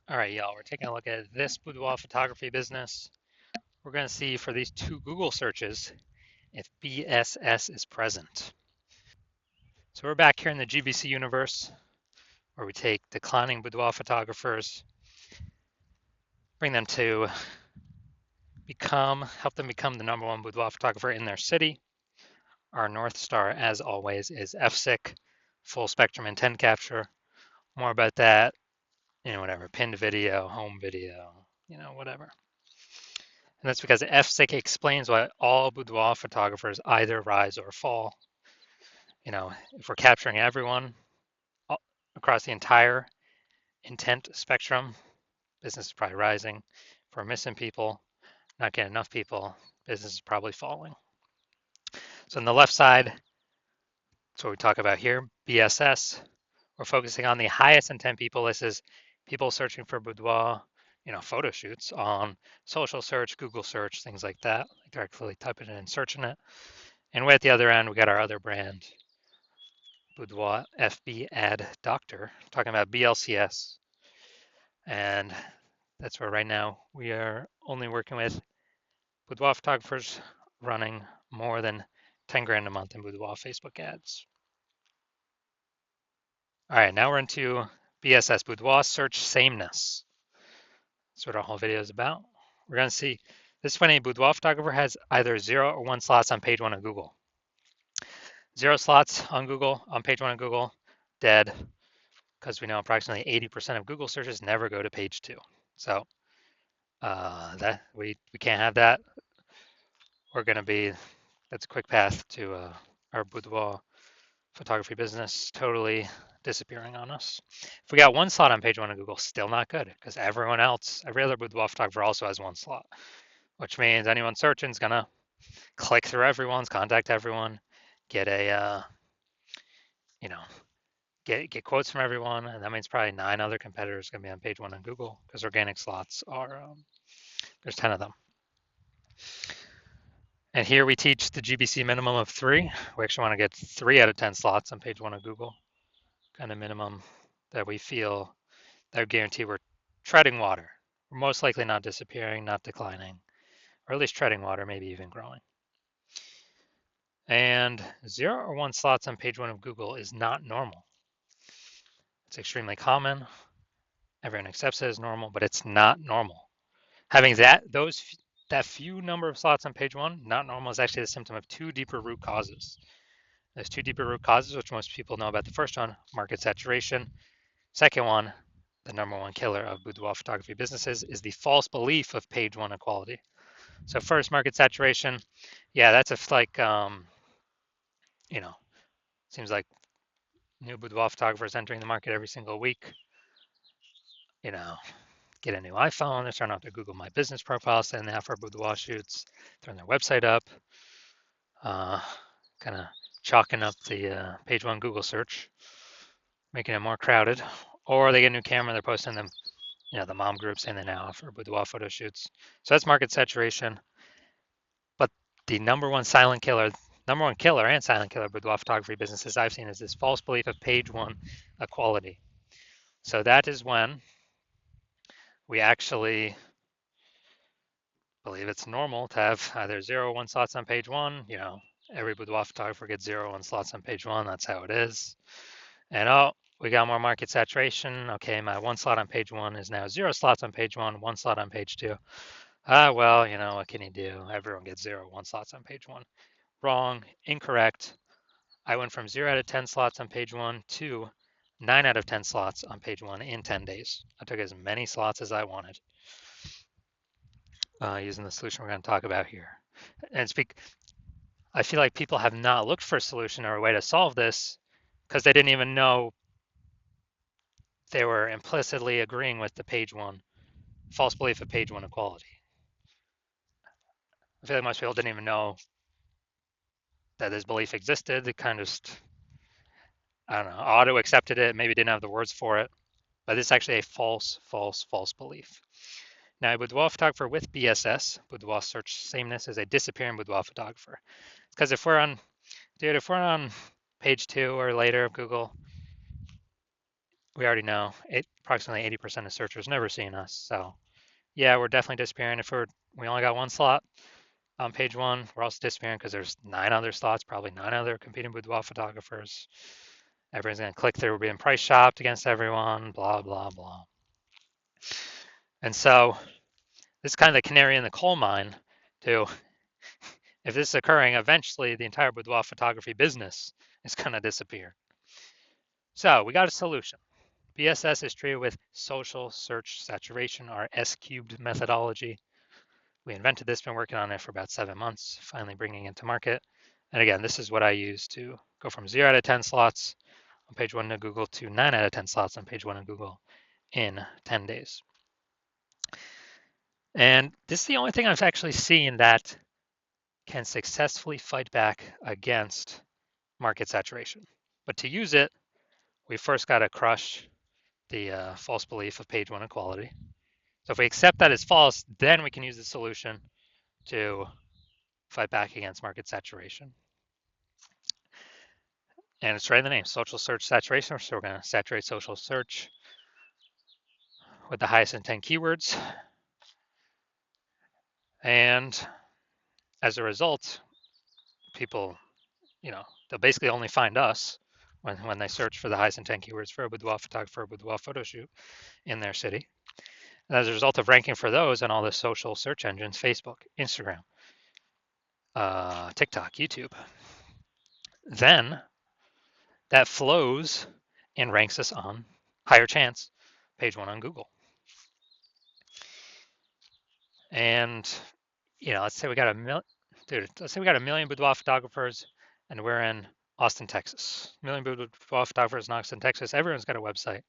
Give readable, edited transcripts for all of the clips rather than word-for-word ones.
All right, y'all, we're taking a look at this boudoir photography business. We're going to see for these two Google searches if BSS is present. So we're back here in the GBC universe where we take declining boudoir photographers, bring them to help them become the #1 boudoir photographer in their city. Our North Star, as always, is FSIC, full spectrum intent capture. More about that, whatever, pinned video, home video, whatever. And that's because FSIC explains why all boudoir photographers either rise or fall. If we're capturing everyone across the entire intent spectrum, business is probably rising. If we're missing people, not getting enough people, business is probably falling. So on the left side, that's what we talk about here, BSS. We're focusing on the highest intent people. This is people searching for boudoir, photo shoots on social search, Google search, things like that. Like directly typing it and searching it. And way at the other end, we got our other brand, Boudoir FB Ad Doctor, talking about BLCS. And that's where right now we are only working with boudoir photographers running more than 10 grand a month in boudoir Facebook ads. All right, now we're into BSS, boudoir search sameness. That's what our whole video is about. We're going to see this is when a boudoir photographer has either 0 or 1 slots on page 1 of Google. 0 slots on Google, on page 1 of Google, dead, because we know approximately 80% of Google searches never go to page 2. So that we can't have that. We're going to be, that's a quick path to our boudoir photography business totally disappearing on us. If we got 1 slot on page 1 of Google, still not good, because everyone else, every other boudoir photographer also has 1 slot, which means anyone searching is going to click through everyone's, contact everyone, get a, get quotes from everyone, and that means probably 9 other competitors going to be on page 1 on Google, because organic slots are, there's 10 of them. And here we teach the GBC minimum of 3. We actually want to get 3 out of 10 slots on page 1 of Google, kind of minimum that we feel that would guarantee we're treading water. We're most likely not disappearing, not declining, or at least treading water, maybe even growing. And 0 or 1 slots on page 1 of Google is not normal. It's extremely common. Everyone accepts it as normal, but it's not normal. Having that few number of slots on page 1, not normal, is actually the symptom of 2 deeper root causes. There's 2 deeper root causes, which most people know about. The first one, market saturation. Second one, the #1 killer of boudoir photography businesses, is the false belief of page 1 equality. So first, market saturation. Yeah, that's seems like new boudoir photographers entering the market every single week. Get a new iPhone, they're starting off their Google My Business profile, saying they have for boudoir shoots, throwing their website up, kind of chalking up the page 1 Google search, making it more crowded. Or they get a new camera, they're posting them, the mom group saying they now offer boudoir photo shoots. So that's market saturation. But the #1 silent killer, #1 killer and silent killer boudoir photography businesses I've seen is this false belief of page 1 equality. So that is when we actually believe it's normal to have either 0 or 1 slots on page 1. Every boudoir photographer gets 0 or 1 slots on page 1. That's how it is. And we got more market saturation. Okay, my 1 slot on page 1 is now 0 slots on page 1, 1 slot on page 2. Well, what can you do? Everyone gets 0, 1 slots on page 1. Wrong, incorrect. I went from 0 out of 10 slots on page 1 to 9 out of 10 slots on page 1 in 10 days. I took as many slots as I wanted using the solution we're going to talk about here. And I feel like people have not looked for a solution or a way to solve this because they didn't even know they were implicitly agreeing with the page 1 false belief of page 1 equality. I feel like most people didn't even know that this belief existed. They kind of just, I don't know, auto accepted it, maybe didn't have the words for it, but it's actually a false belief. Now, a boudoir photographer with BSS, boudoir search sameness, is a disappearing boudoir photographer. Because if we're on page 2 or later of Google, we already know approximately 80% of searchers never seen us. So yeah, we're definitely disappearing. If we only got one slot on page one, we're also disappearing because there's 9 other slots, probably 9 other competing boudoir photographers. Everyone's going to click through. We're being price shopped against everyone, blah, blah, blah. And so this is kind of the canary in the coal mine too. If this is occurring, eventually the entire boudoir photography business is going to disappear. So we got a solution. BSS is treated with social search saturation, our S-cubed methodology. We invented this, been working on it for about 7 months, finally bringing it to market. And again, this is what I use to go from 0 out of 10 slots on page 1 of Google to 9 out of 10 slots on page 1 of Google in 10 days. And this is the only thing I've actually seen that can successfully fight back against market saturation. But to use it, we first got to crush the false belief of page 1 equality. So if we accept that as false, then we can use the solution to fight back against market saturation. And it's right in the name, social search saturation. So we're going to saturate social search with the highest intent keywords. And as a result, people, they'll basically only find us when they search for the highest intent keywords for a boudoir photographer, a boudoir photo shoot in their city. And as a result of ranking for those on all the social search engines, Facebook, Instagram, TikTok, YouTube, then that flows and ranks us on higher chance page 1 on Google. And let's say we got a million boudoir photographers and we're in Austin, Texas. A million boudoir photographers in Austin, Texas. Everyone's got a website.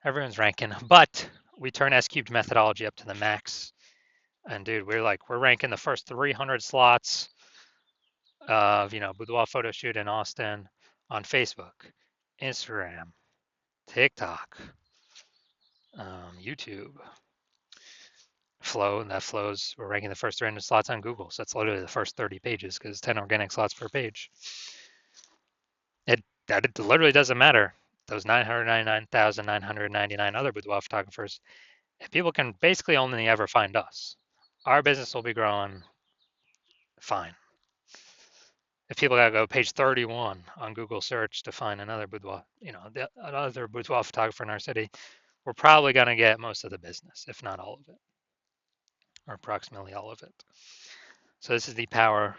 Everyone's ranking, but we turn S-cubed methodology up to the max. And dude, we're ranking the first 300 slots of, boudoir photo shoot in Austin on Facebook, Instagram, TikTok, YouTube, Flow, and that flows. We're ranking the first 300 slots on Google. So that's literally the first 30 pages because 10 organic slots per page. It literally doesn't matter. Those 999,999 other boudoir photographers, if people can basically only ever find us, our business will be growing fine. If people gotta go page 31 on Google search to find another boudoir, another boudoir photographer in our city, we're probably gonna get most of the business, if not all of it, or approximately all of it. So this is the power,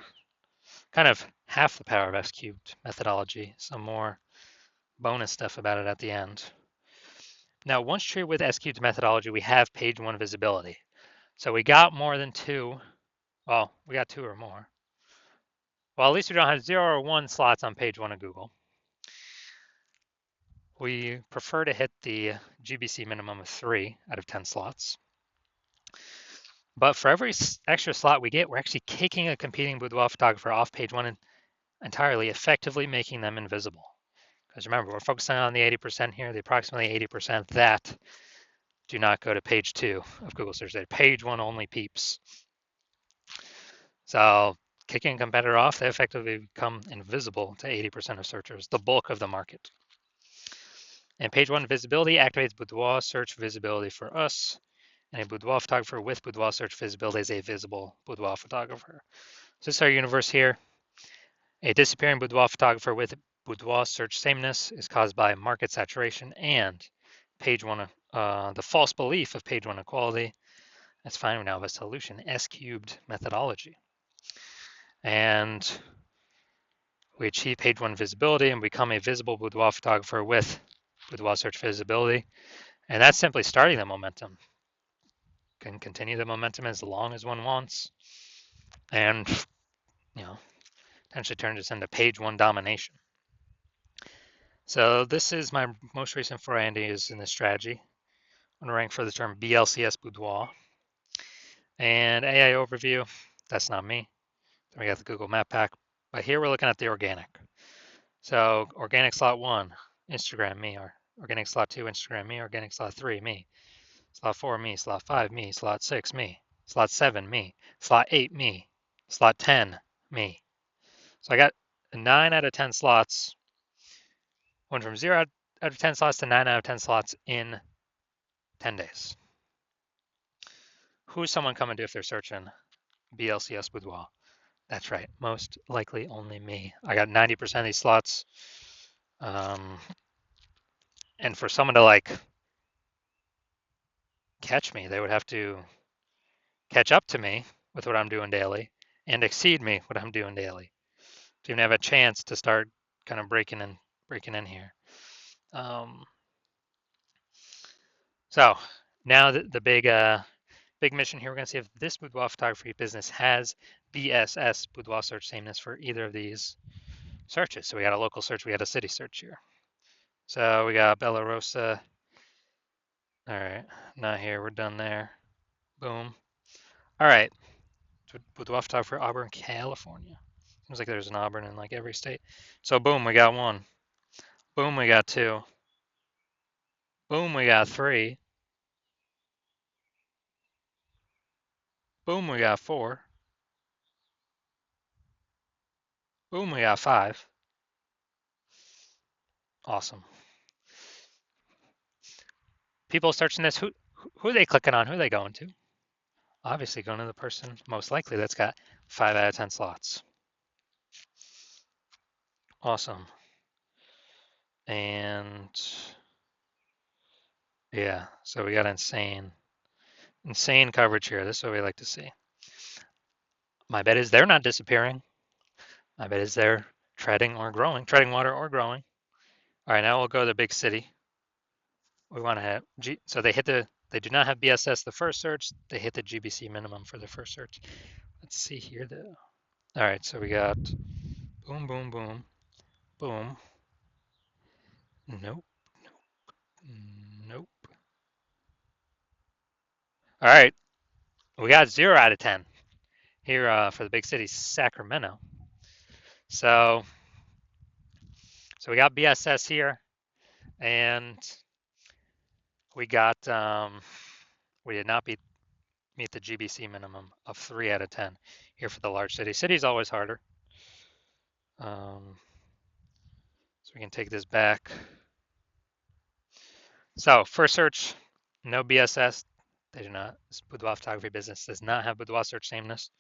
kind of half the power of S-cubed methodology. Some more bonus stuff about it at the end. Now, once treated with S-cubed methodology, we have page 1 visibility. So we got more than 2. Well, we got 2 or more. Well, at least we don't have 0 or 1 slots on page 1 of Google. We prefer to hit the GBC minimum of 3 out of 10 slots. But for every extra slot we get, we're actually kicking a competing boudoir photographer off page 1 and entirely, effectively making them invisible. Because remember, we're focusing on the 80% here, the approximately 80% that do not go to page 2 of Google search. They're page 1 only peeps. So kicking a competitor off, they effectively become invisible to 80% of searchers, the bulk of the market. And page 1 visibility activates boudoir search visibility for us. And a boudoir photographer with boudoir search visibility is a visible boudoir photographer. So this is our universe here. A disappearing boudoir photographer with boudoir search sameness is caused by market saturation and page 1, the false belief of page 1 equality. That's fine. We now have a solution, S-cubed methodology. And we achieve page 1 visibility and become a visible boudoir photographer with boudoir search visibility. And that's simply starting the momentum. Can continue the momentum as long as one wants. And, potentially turn this into page 1 domination. So this is my most recent foray in this strategy. I'm going to rank for the term BLCS boudoir. And AI overview, that's not me. Then we got the Google Map Pack. But here we're looking at the organic. So organic slot 1, Instagram, me. Or organic slot 2, Instagram, me. Organic slot 3, me. Slot 4, me. Slot 5, me. Slot 6, me. Slot 7, me. Slot 8, me. Slot 10, me. So I got 9 out of 10 slots. Went from 0 out of 10 slots to 9 out of 10 slots in 10 days. Who's someone coming to if they're searching BLCS Boudoir? That's right. Most likely only me. I got 90% of these slots. And for someone to like catch me, they would have to catch up to me with what I'm doing daily and exceed me what I'm doing daily to even have a chance to start kind of breaking in here. So now the big mission here, we're going to see if this boudoir photography business has BSS, boudoir search sameness, for either of these searches. So we got a local search, we got a city search here. So we got Bella Rosa. All right, not here, we're done there. Boom. All right, boudoir photography for Auburn, California. Seems like there's an Auburn in like every state. So boom, we got one. Boom, we got two. Boom, we got three. Boom, we got four. Boom, we got five. Awesome. People searching this, who are they clicking on? Who are they going to? Obviously going to the person most likely that's got 5 out of 10 slots. Awesome. And yeah, so we got insane coverage here. This is what we like to see. My bet is they're not disappearing. My bet is they're treading water or growing. All right, now we'll go to the big city. We want to have so they do not have BSS the first search. They hit the GBC minimum for the first search. Let's see here though. All right, so we got boom, boom, boom, boom. Nope, nope. All right, we got 0 out of 10 here for the big city, Sacramento. So we got BSS here, and we got we did not meet the GBC minimum of 3 out of 10 here for the large city. City's always harder. So we can take this back. So first search, no BSS. They do not. This boudoir photography business does not have boudoir search sameness.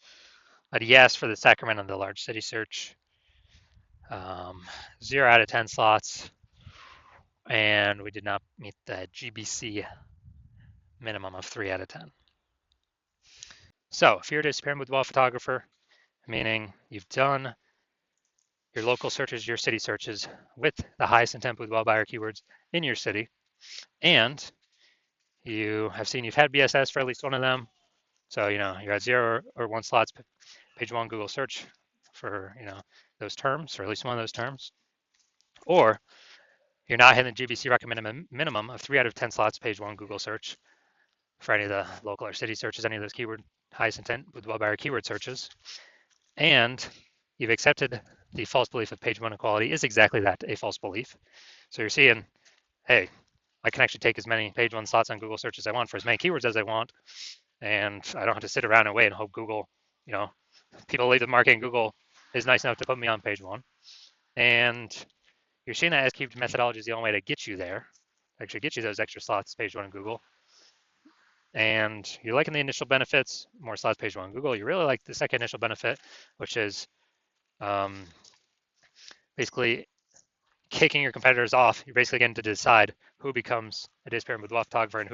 But yes, for the Sacramento, the large city search, 0 out of 10 slots, and we did not meet the GBC minimum of 3 out of 10. So if you're a disappearing boudoir photographer, meaning you've done your local searches, your city searches with the highest intent boudoir buyer keywords in your city, and you have seen you've had BSS for at least one of them. So, you're at 0 or 1 slots, page 1 Google search for, those terms, or at least one of those terms. Or you're not hitting the GBC recommended minimum of 3 out of 10 slots, page 1 Google search for any of the local or city searches, any of those highest intent boudoir buyer keyword searches. And you've accepted the false belief of page 1 equality is exactly that, a false belief. So you're seeing, hey, I can actually take as many page 1 slots on Google search as I want for as many keywords as I want, and I don't have to sit around and wait and hope Google, people leave the market and Google is nice enough to put me on page 1. And you're seeing that S-cubed methodology is the only way to get you there, actually get you those extra slots, page 1 in Google. And you're liking the initial benefits, more slots, page 1 in Google. You really like the second initial benefit, which is basically kicking your competitors off. You're basically getting to decide who becomes a disappearing boudoir photographer and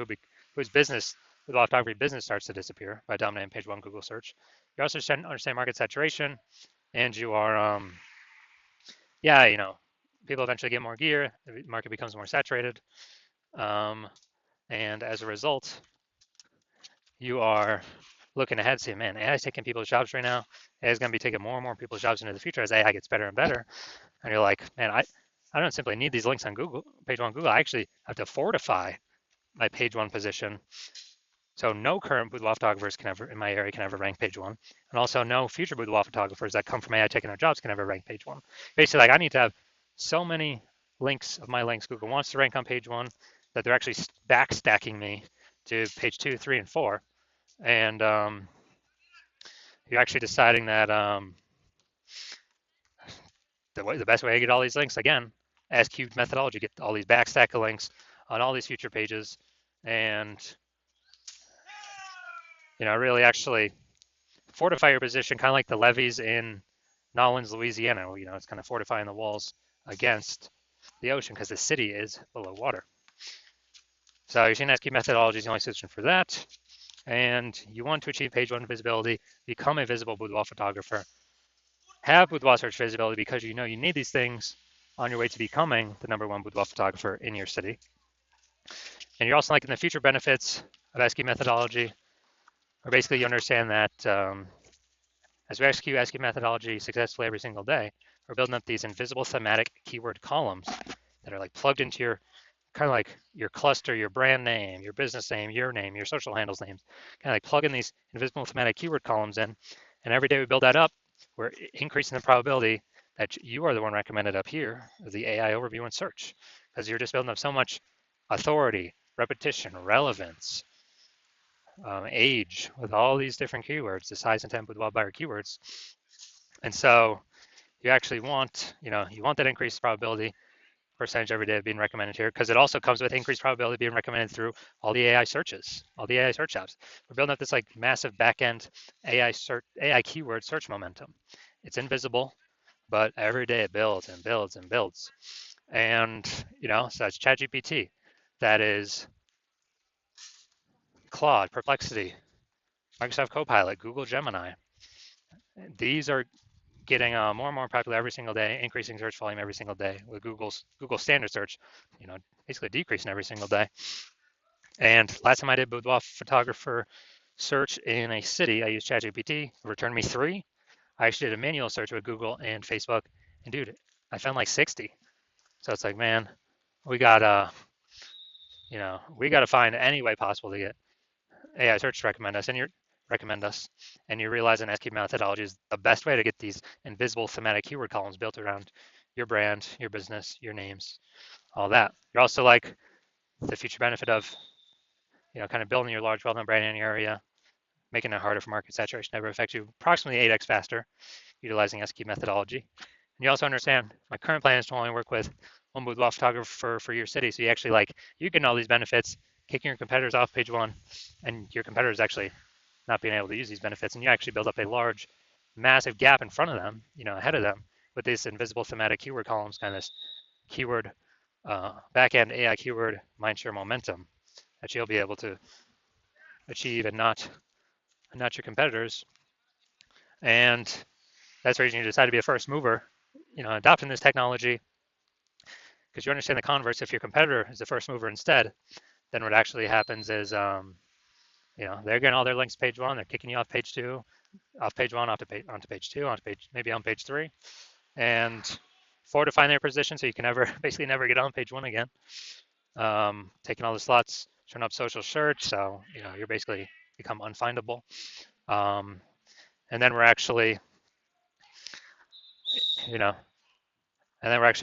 whose business boudoir photography business starts to disappear by dominating page 1 Google search. You also understand market saturation, and you are, people eventually get more gear, the market becomes more saturated, and as a result, you are looking ahead, saying, man, AI is taking people's jobs right now. AI is going to be taking more and more people's jobs into the future as AI gets better and better. And you're like, man, I don't simply need these links on Google, page 1 Google. I actually have to fortify my page 1 position. So no current boudoir photographers in my area can ever rank page 1. And also no future boudoir photographers that come from AI taking their jobs can ever rank page 1. Basically, I need to have so many links of my links Google wants to rank on page 1 that they're actually backstacking me to page 2, 3, and 4. And you're actually deciding that the best way to get all these links, again, as-cubed methodology, get all these backstack of links on all these future pages, and really actually fortify your position, kind of like the levees in Nolens, Louisiana. It's kind of fortifying the walls against the ocean because the city is below water. So your CNSQ methodology is the only solution for that. And you want to achieve page one visibility, become a visible boudoir photographer, have boudoir search visibility because you need these things on your way to becoming the #1 boudoir photographer in your city. And you're also liking the future benefits of ASCII methodology, or basically you understand that as we execute ASCII methodology successfully every single day, we're building up these invisible thematic keyword columns that are like plugged into your kind of like your cluster, your brand name, your business name, your social handles names, kind of like plug in these invisible thematic keyword columns in. And every day we build that up, we're increasing the probability that you are the one recommended up here, the AI overview and search, because you're just building up so much authority, repetition, relevance, age, with all these different keywords, the size, intent, boudoir buyer keywords. And so you actually want, you want that increased probability percentage every day of being recommended here, because it also comes with increased probability of being recommended through all the AI searches, all the AI search apps. We're building up this like massive backend AI keyword search momentum. It's invisible, but every day it builds and builds and builds. And so it's ChatGPT, that is Claude, Perplexity, Microsoft Copilot, Google Gemini. These are getting more and more popular every single day, increasing search volume every single day, with Google standard search, basically decreasing every single day. And last time I did boudoir photographer search in a city, I used ChatGPT, it returned me 3. I actually did a manual search with Google and Facebook, and dude, I found like 60. So it's like, man, we gotta find any way possible to get AI search to recommend us, and you realize an ASCII methodology is the best way to get these invisible thematic keyword columns built around your brand, your business, your names, all that. You're also like the future benefit of kind of building your large well-known brand in your area, making it harder for market saturation to ever affect you approximately 8x faster, utilizing ASCII methodology. And you also understand my current plan is to only work with one boudoir photographer for your city. So you get all these benefits, kicking your competitors off page one, and your competitors actually not being able to use these benefits, and you actually build up a large, massive gap in front of them, ahead of them, with these invisible thematic keyword columns, kind of this keyword backend AI keyword mindshare momentum that you'll be able to achieve and not your competitors. And that's the reason you decide to be a first mover, adopting this technology, because you understand the converse. If your competitor is the first mover instead, then what actually happens is, they're getting all their links page one, they're kicking you off page two, off page one, onto page two, maybe on page three, and fortifying their position so you can basically never get on page one again. Taking all the slots, turn up social search, so you're basically become unfindable. And then we're actually,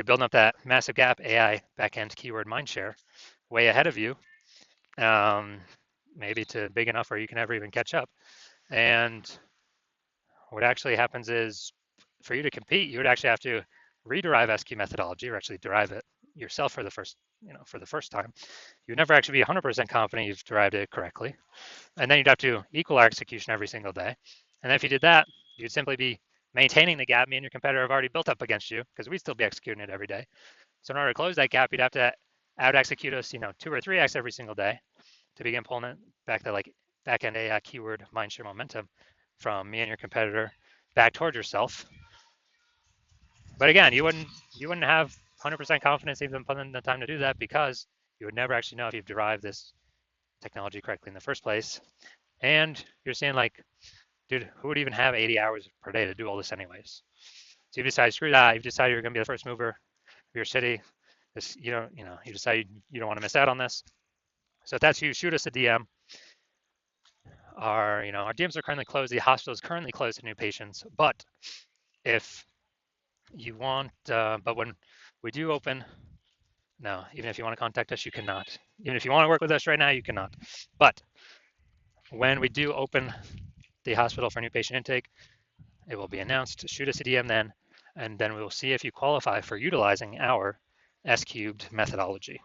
building up that massive gap AI backend keyword mindshare way ahead of you, maybe to big enough where you can never even catch up. And what actually happens is, for you to compete, you would actually have to rederive ASCII methodology, or actually derive it yourself for the first time. You would never actually be 100% confident you've derived it correctly. And then you'd have to equal our execution every single day. And then if you did that, you'd simply be maintaining the gap me and your competitor have already built up against you, because we'd still be executing it every day. So in order to close that gap, you'd have to out execute us, 2 or 3x every single day to begin pulling it back to like back-end AI keyword mindshare momentum from me and your competitor back towards yourself. But again, you wouldn't have 100% confidence even putting in the time to do that, because you would never actually know if you've derived this technology correctly in the first place. And you're saying like, dude, who would even have 80 hours per day to do all this anyways? So you decide, screw that. You've decided you're going to be the first mover of your city. You decide you don't want to miss out on this. So if that's you, shoot us a DM. Our DMs are currently closed. The hospital is currently closed to new patients. But if you want, but when we do open, no, even if you want to contact us, you cannot. Even if you want to work with us right now, you cannot. But when we do open the hospital for new patient intake, it will be announced. Shoot us a DM then, and then we will see if you qualify for utilizing our S cubed methodology.